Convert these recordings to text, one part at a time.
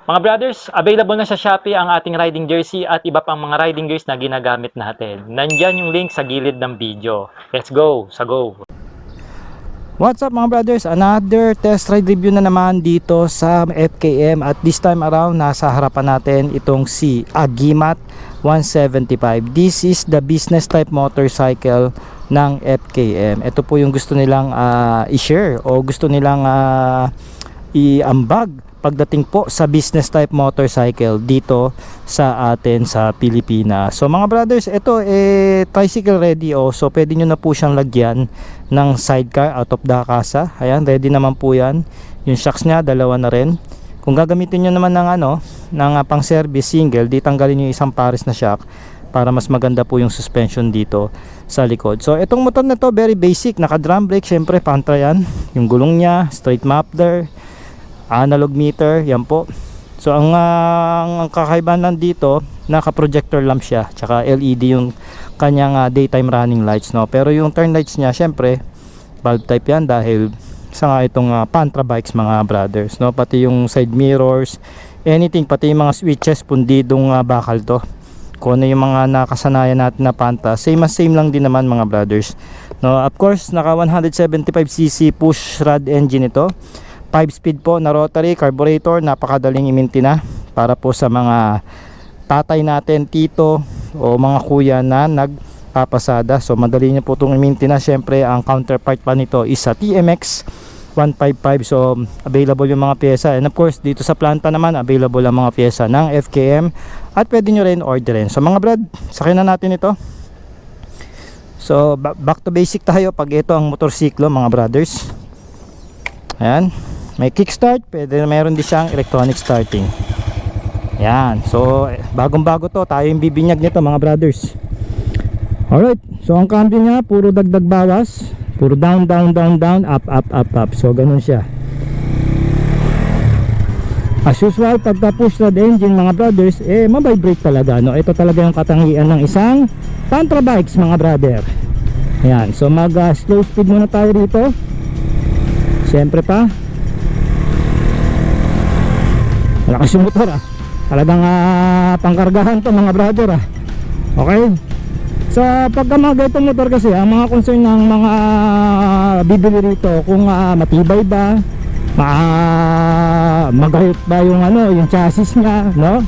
Mga brothers, available na sa Shopee ang ating riding jersey at iba pang mga riding gears na ginagamit natin. Nandyan yung link sa gilid ng video. Let's go! Sa go! What's up mga brothers? Another test ride review na naman dito sa FKM, at this time around nasa harapan natin itong si Agimat 175. This is the business type motorcycle ng FKM. Ito po yung gusto nilang i-share o gusto nilang i-ambag pagdating po sa business type motorcycle dito sa atin sa Pilipinas. So mga brothers, ito tricycle ready so pwede nyo na po siyang lagyan ng sidecar out of the casa. Ayan, ready naman po yan. Yung shocks nya, dalawa na rin. Kung gagamitin nyo naman ng pang service single, di tanggalin yung isang pares na shock para mas maganda po yung suspension dito sa likod. So itong motor na to, very basic, naka drum brake, syempre pantra yan. Yung gulong nya, straight muffler, analog meter, yan po. So ang kakaibahan lang dito, naka-projector lamp siya, tsaka LED yung kanyang daytime running lights, no. Pero yung turn lights niya, syempre bulb type yan dahil sa nga itong Pantra bikes mga brothers, no. Pati yung side mirrors, anything, pati yung mga switches, pundidong bakal to. Kung ano yung mga nakasanayan natin na Pantra, same lang din naman mga brothers, no. Of course, naka 175cc push rod engine ito. 5-speed po na rotary carburetor, napakadaling i-maintain para po sa mga tatay natin, tito o mga kuya na nagpapasada. So madali niyo po itong i-maintain. Syempre ang counterpart pa nito is sa TMX 155. So available yung mga pyesa, and of course dito sa planta naman available ang mga pyesa ng FKM at pwede nyo rin orderin. So mga brad, sakyan na natin ito. So back to basic tayo pag ito ang motorsiklo mga brothers. Ayan, may kickstart, pwede meron din siyang electronic starting. Yan, so bagong bago to, tayo yung bibinyag nito mga brothers. Alright, so ang cambio niya puro dagdag bawas, puro down, up. So ganun siya. As usual, pagka push rod engine mga brothers, mabibrate talaga, no? Ito talaga yung katangian ng isang Pantra bikes mga brother. Yan, so mag slow speed muna tayo rito. Siyempre pa, malakas yung motor talagang pangkargahan to mga brother Okay, sa pagkamaga itong motor kasi ang mga concern ng mga bibili rito kung matibay ba, magayot ba yung chassis nya, no?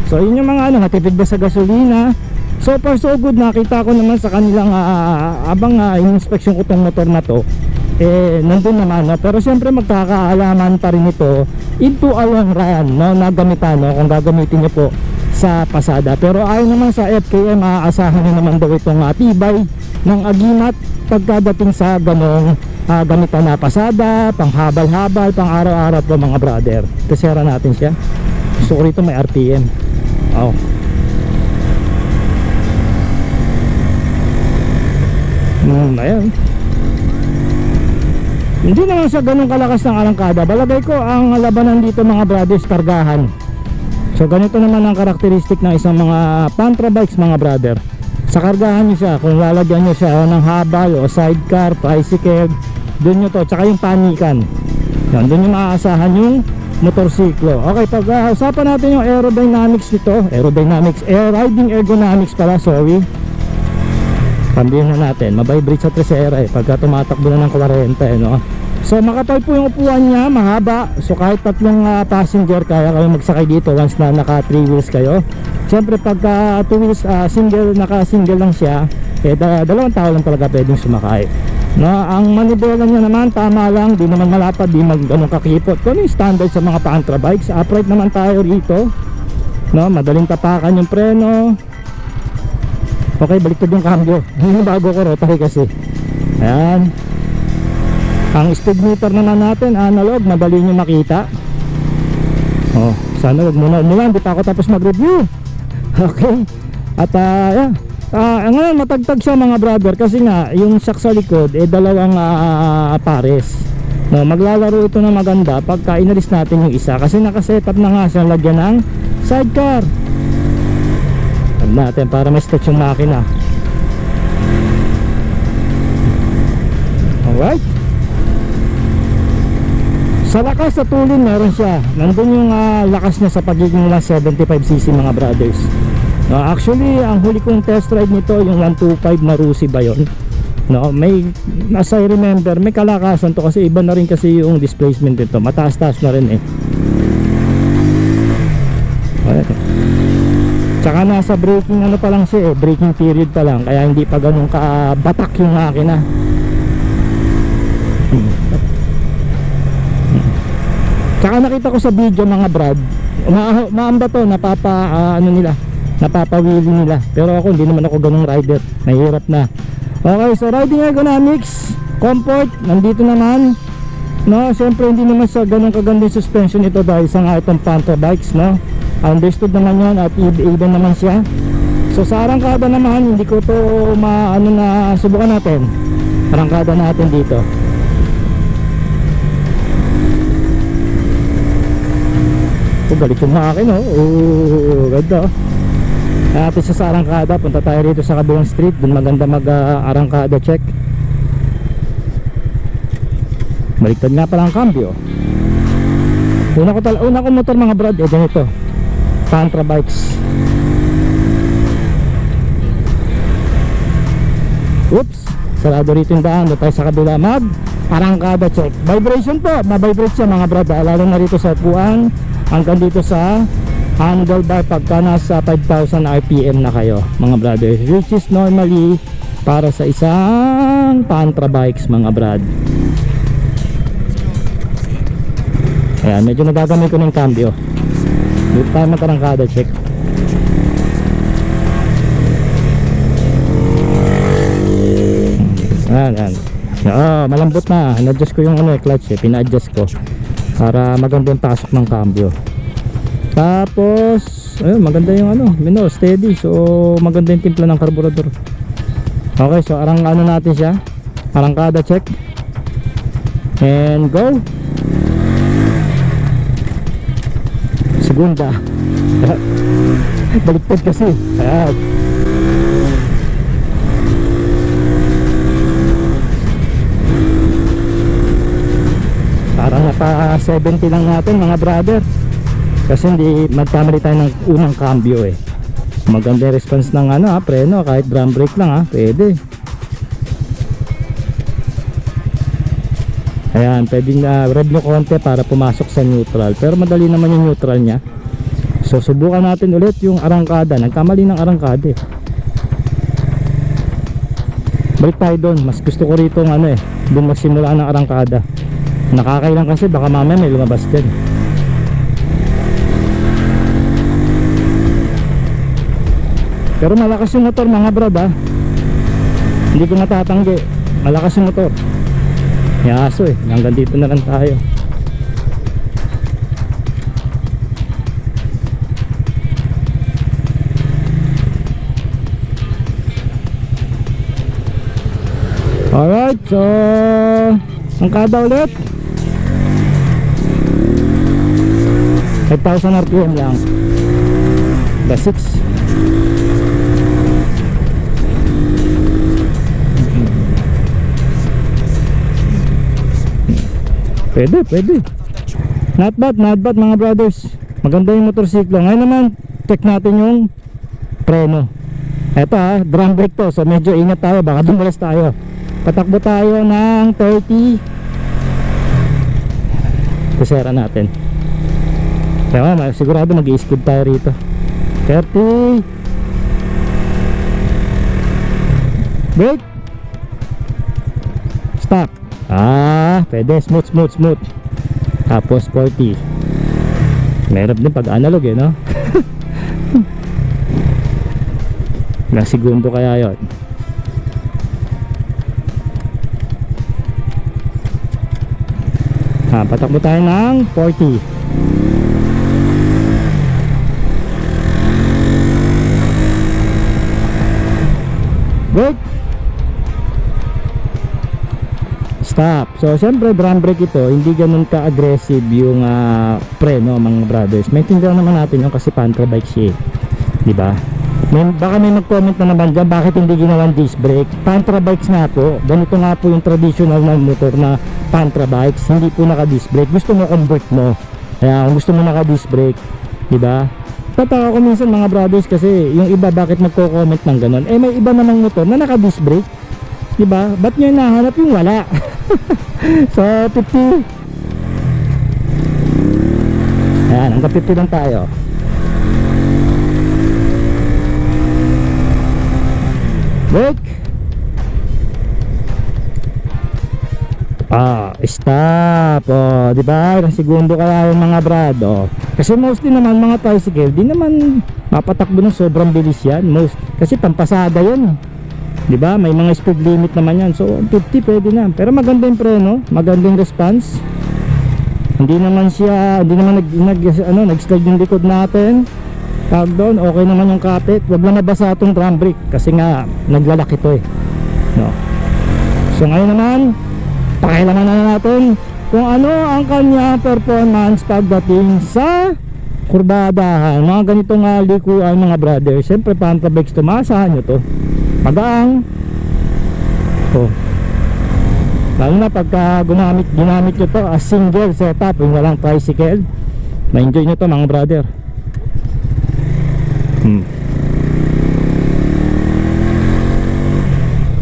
So yun yung mga natipid ba sa gasolina. So far so good, nakita ko naman sa kanilang abang in-inspection ko tong motor na to, nandun naman, no? Pero siyempre magkakaalaman pa rin ito into a long run, no? Nagamitan, no? Kung gagamitin nyo po sa pasada. Pero ayon naman sa FKM, aasahan nyo naman daw itong tibay ng Agimat pagkadating sa ganong gamitan na pasada, pang habal-habal, pang araw-araw po mga brother. Tesera natin siya. Gusto ko rito may RPM. Ayan, hindi naman siya ganun kalakas ng arangkada. Balagay ko ang labanan dito mga brothers, kargahan. So ganito naman ang karakteristik ng isang mga Pantra bikes mga brother. Sa kargahan nyo siya, kung lalagyan nyo siya ng habal o sidecar, tricycle, dun nyo to, tsaka yung panikan, yan, dun nyo maaasahan yung motorsiklo. Okay, pag-usapan natin yung aerodynamics nito, riding ergonomics pala, sorry. Pambihin na natin, mabibrate sa tresera pagka tumatakbo na ng 40, no? So makapal po yung upuan niya, mahaba. So kahit tatlong passenger kaya kayo magsakay dito once na naka 3 wheels kayo. Siyempre pagka 2 wheels naka-single lang siya, dalawang tao lang talaga pwedeng sumakay. No, ang manibela niya naman tama lang, di naman malapad, di ganun kakipot. Kung yung standard sa mga Pantra bikes, upright naman tayo rito. No, madaling tapakan yung preno. Okay, baliktad yung cambio. Yung bago ko rotary kasi. Ayan. Ang speed meter naman natin analog, madali nyo makita. Sana wag muna umulan, di pa ako tapos mag-review. Okay. At ngayon matagtag siya mga brother kasi nga yung shock sa likod dalawang pares. No, maglalaro ito na maganda pagka inalis natin yung isa kasi naka-setup na nga siya lagyan ng sidecar. Natin para may stretch yung makina. Alright, Sa lakas sa tulin meron siya. Nandun yung lakas niya sa pagiging 175cc mga brothers. Actually, ang huli kong test ride nito yung 125 na Rusi ba yun? No, may, as I remember, may kalakasan to kasi iba na rin kasi yung displacement nito. Mataas-taas na rin eh. Tsaka nasa braking ano pa lang siya eh, braking period pa lang, kaya hindi pa ganun kabatak yung makina. Tsaka nakita ko sa video mga brad, maamba to, napapawili nila. Pero ako hindi naman ako ganung rider, nahihirap na. Okay, so riding ergonomics, comfort, nandito naman. No, siyempre hindi naman sa ganung kaganda yung suspension ito dahil sa nga itong Panther bikes, no. Understood naman yan at even naman siya. So sa arangkada naman, hindi ko to subukan natin. Arangkada natin dito. Galit yung akin ganda. Natin sa arangkada, punta tayo rito sa kabilang street, dun maganda mag arangkada check. Baliktad nga pala ang cambio. Una ko motor mga brad, ganito, Tantra bikes. Oops, sarado rito yung daan. Doon tayo sa kabila mag arangkada check. Vibration po, ma-vibrate siya mga brad, lalo na rito sa upuan hanggang dito sa handlebar pagka nasa 5,000 RPM na kayo mga brothers, which is normally para sa isang Tantra bikes mga brad. Ayan, medyo nagagamit ko ng cambio. Dito tayo magkarangkada check. Ayan. Malambot na. Na-adjust ko yung clutch pina-adjust ko para maganda yung pasok ng cambio. Tapos ayun, maganda yung minor, steady. So maganda yung timpla ng carburetor. Okay, so natin siya. Arangkada check. And go. Segunda. Baliktad kasi. Ayan. Parang napa 70 lang natin mga brother. Kasi hindi magkamali tayo ng unang cambio eh. Maganda yung response ng preno, kahit drum brake lang pwede. Ayan, pwedeng rev nyo konti para pumasok sa neutral. Pero madali naman yung neutral nya. So subukan natin ulit yung arangkada. Nagkamali ng arangkada eh. Balik tayo doon. Mas gusto ko rito doon magsimula ng arangkada. Nakakailang kasi baka mamaya may lumabas din. Pero malakas yung motor mga brad Hindi ko natatanggi. Malakas yung motor. Yaso hanggang dito na lang tayo. Alright, so angkada ulit 5,000 RPM lang. The 6. Pwede. Not bad mga brothers. Maganda yung motorsiklo. Ngayon naman, check natin yung preno. Eto drum brake to. So medyo ingat tayo, baka dumulas tayo. Patakbo tayo ng 30. Kusera natin. Kaya sigurado mag-i-skid tayo rito. 30. Brake. Stop. Pwede, smooth. Tapos 40. Meron din pag analog no? Ilang segundo kaya yun? Patakbo tayo ng 40. Brake. Stop. So syempre drum brake ito, hindi ganun ka-aggressive yung preno mga brothers. Maintindihan naman natin yung kasi Panther bike siya, di ba? Baka may mag-comment na naman dyan, bakit hindi ginawang disc brake? Pantra bikes nga po, ganito nga po yung traditional na motor na Pantra bikes, hindi po naka disc brake. Gusto mo convert mo, kaya kung gusto mo naka disc brake, diba? Tataka ko minsan mga brothers kasi yung iba bakit magko-comment ng ganon, eh may iba namang motor na naka disc brake, diba? Ba't nyo nahanap yung wala? So 50. Ayan, hanggang 50 lang tayo. Brake. Stop. Di ba? Ilang segundo kaya yung mga brado. Kasi mostly naman mga tricycle, di naman mapatakbo ng sobrang bilis yan. Kasi pampasada yun. Di ba? May mga speed limit naman yan. So 50 pwede na. Pero maganda yung preno, magandang response. Hindi naman nag-slide yung likod natin. Tag doon, okay naman yung kapit. Huwag na nabasa itong drum brake kasi nga naglalak ito eh, no? So ngayon naman, pakialaman na natin kung ano ang kanya performance pagdating sa kurbadahan. Mga ganitong likuan mga brother. Siyempre Pantra bikes, tumasahan nyo to. Magaang lalo na pagka ginamit nyo to as single setup, yung walang tricycle, ma-enjoy nyo to mga brother.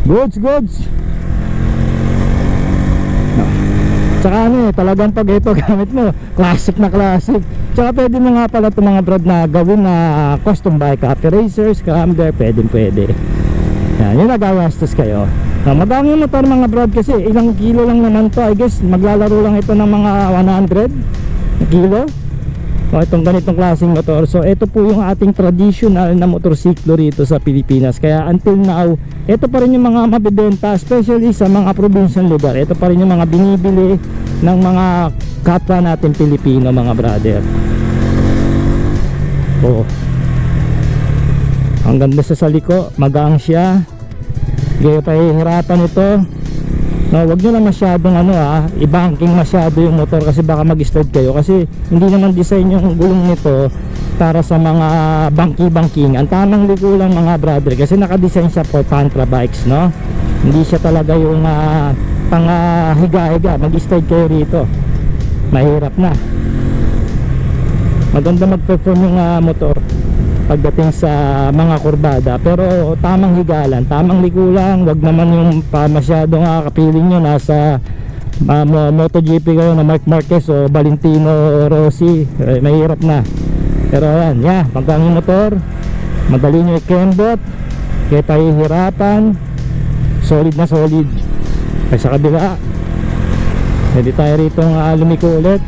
Goods. Tsaka talagang pag ito gamit mo, classic na classic. Tsaka pwede mo nga pala itong mga brad na gawin na custom bike, happy racers, scrambler, pwede. Yan, yung nagagastos kayo. Magang yung motor mga brad kasi ilang kilo lang naman to. I guess maglalaro lang ito ng mga 100 na kilo. Itong ganitong klaseng motor. So ito po yung ating traditional na motorsiklo rito sa Pilipinas. Kaya until now, ito pa rin yung mga mabibenta, especially sa mga probinsyan lugar. Ito pa rin yung mga binibili ng mga kapwa natin Pilipino mga brother. Ang ganda sa liko, magaang siya. Gaya pa hihirapan ito. No, wag nyo lang masyadong i-banking masyado yung motor kasi baka mag-slide kayo kasi hindi naman design yung gulong nito para sa mga banking. Ang tamang liko lang mga brother kasi naka-design siya for Pantra bikes, no? Hindi siya talaga yung pang higa-higa, mag-slide kayo rito. Mahirap na. Maganda mag-perform yung motor pagdating sa mga kurbada, pero tamang higalan, tamang liko lang. Wag naman yung masyadong kapiling nyo nasa MotoGP kayo na Marc Marquez o Valentino Rossi, mahirap na. Pero yan, pagka yung motor madali nyo i-kembot, kaya pahihirapan, solid na solid. Kaya sa kabila, pwede tayo rito lumiko ulit.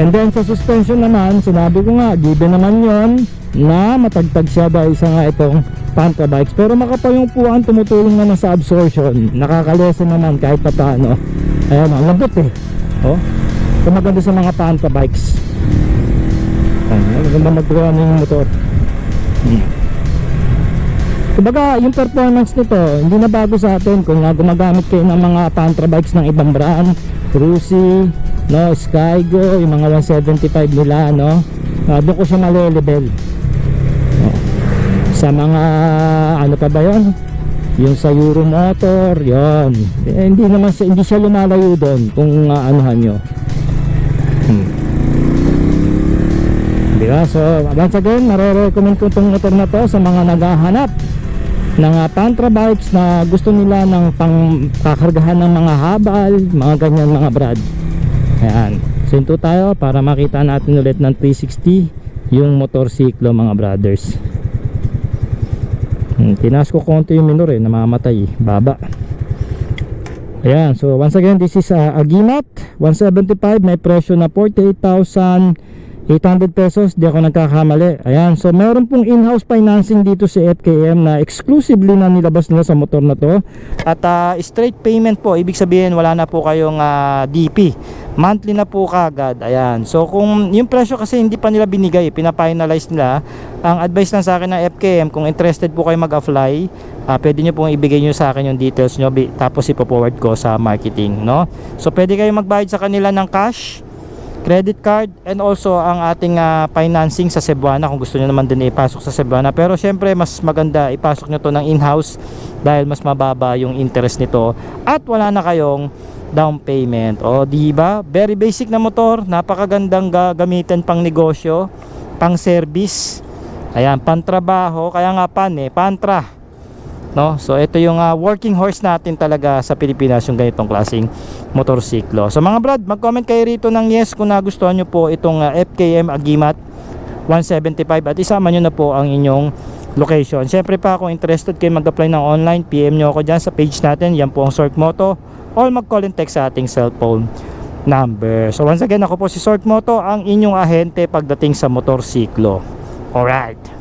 And then sa suspension naman, sinabi ko nga, given naman yon na matagtag siya dahil sa nga itong Pantra bikes. Pero makapal yung upuan, tumutulong naman sa absorption, nakakalesen naman kahit pa paano. Ayan, ang lambot ito maganda sa mga Pantra bikes. Maganda mag-run yung motor. Kumbaga yung performance nito hindi na bago sa atin. Kung gumagamit kayo ng mga Pantra bikes ng ibang brand, Cruzy, no, Skygo, yung mga 175 nila, no, doon ko siya male-level. Sa mga ano pa ba yun, yung sa Euromotor, yun, hindi siya lumalayo doon kung anuhan nyo. Diba? So once again, nare-recommend ko itong motor na to sa mga naghahanap ng Pantra bikes na gusto nila ng pangkakargahan ng mga habal, mga ganyan mga brad. Ayan, sinto tayo para makita natin ulit ng 360 yung motorsiklo mga brothers. Tinas ko konti yung minor namamatay, baba. Ayan, so once again, this is Agimat 175, may presyo na 48,800 pesos, di ako nagkakamali. Ayan, so meron pong in-house financing dito si FKM na exclusively na nilabas nila sa motor na to. At straight payment po, ibig sabihin wala na po kayong DP, monthly na po kagad. Ayan, so kung yung presyo kasi hindi pa nila binigay, pina-finalize nila. Ang advice lang sa akin ng FKM, kung interested po kayo mag-apply, pwede nyo pong ibigay nyo sa akin yung details nyo, tapos ipo-forward ko sa marketing, no? So pwede kayo magbayad sa kanila ng cash, credit card, and also ang ating financing sa Cebuana kung gusto nyo naman din ipasok sa Cebuana. Pero syempre mas maganda ipasok nyo to ng in-house dahil mas mababa yung interest nito at wala na kayong down payment. O di ba? Very basic na motor, napakagandang gamitin pang negosyo, pang service. Ayan, pantrabaho, kaya nga pantra. No? So ito yung working horse natin talaga sa Pilipinas, yung ganitong klaseng motorsiklo. So mga brad, mag-comment kayo rito ng yes kung nagustuhan nyo po itong FKM Agimat 175 at isama nyo na po ang inyong location. Siyempre pa kung interested kayo mag-apply ng online, PM nyo ako dyan sa page natin, yan po ang Sork Moto, or mag-call and text sa ating cellphone number. So once again, ako po si Sork Moto, ang inyong ahente pagdating sa motorsiklo. Alright.